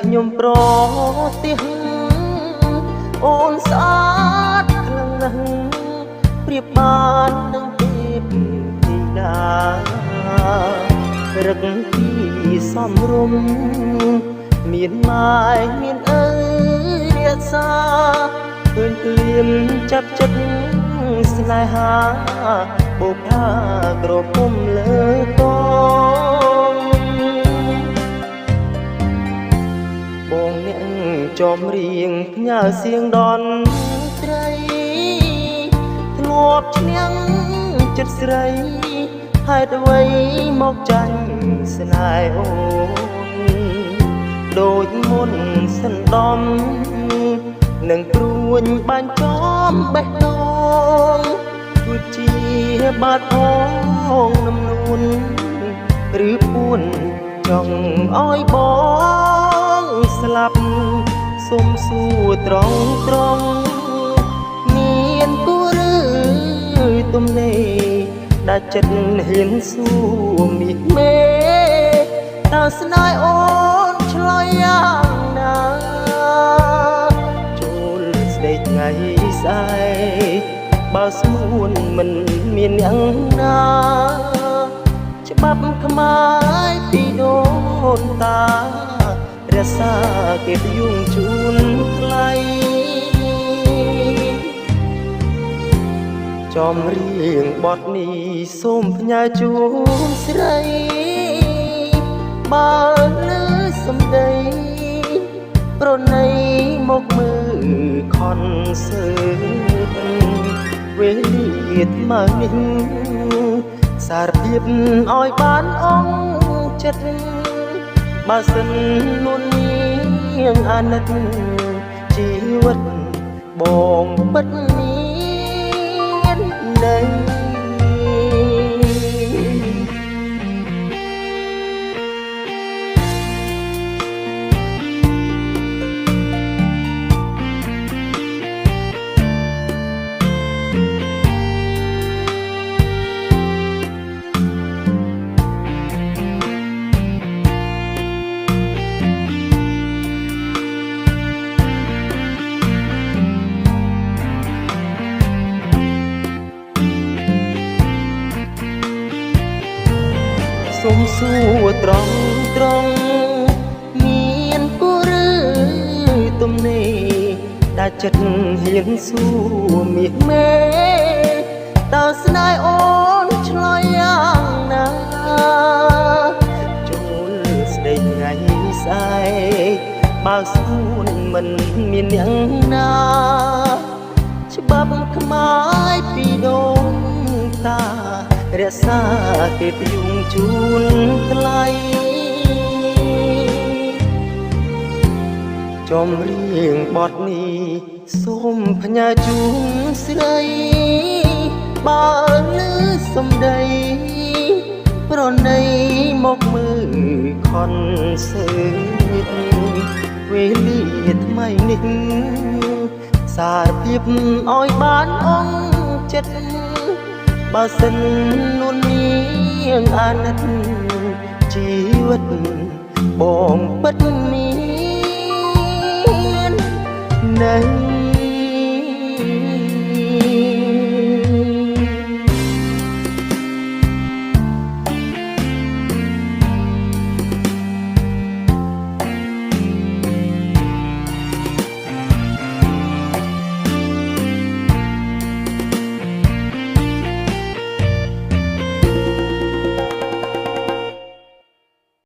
ខ្ញុំប្រទះអូនស្អាតខ្លាំងណាស់ប្រៀបបាននឹងទេពធីតារឹកពីសំរុំមានម៉ែមានឪរាសាឃើញភ្លៀមចាប់ចិត្តស្នេហាបូកថាក្រពុំលើកងបងអ្នកចំរៀងផ្ញើសៀងដនត្រីធ្លាប់ឈ្នះចិត្តស្រីហេតុអ្វីមកចាញ់ស្នេហ៍អូនដូចមុនសន្តំនឹងព្រួញបាញ់ចំបេះដូងគឺជាបាត់ផងនំនួនឬពួនចង់ឲ្យបងស្លាប់សុំសួរត្រង់មានគូឬទំនេរដែលចិត្តហ៊ានសួរមីមេតើស្នេហ៍អូនឆ្លើយយ៉ាងណាចូលស្ដេកថ្ងៃស្អែកបើស្មួនមិនមានយ៉ាងណាច្បាប់ខ្មែរពីដូនតារក្សាគេបយុងជូនថ្លៃចំរៀងបទនេះសូមផ្ញើជូនស្រីបើលើសំដីប្រណីមកមើលខនសើវេលាថ្មើនេះសារភាពឲ្យបានអងចិត្តបើសិននួននាងអាណិតជីវិតបងពិតមានន័យសុំសួរត្រង់មានគូឬទំនេរដែលចិត្តហ៊ានសួរមាសមេតើស្នេហ៍អូនឆ្លើយយ៉ាងណាចូលស្ដេកថ្ងៃស្អែកបើស្មួនមិនមានយ៉ាងណាច្បាប់ខ្មែរពីដូនតារក្សាគេបយុងជូនថ្លៃចំរៀងបទនេះសូមផ្ញើជូនស្រីបើលើសំដីប្រណីមកមើលខនសើវេលាថ្មីនេះសារភាពឲ្យបានអងចិត្តបើសិននួននាងអាណិតជីវិតបងពិតមានន័យ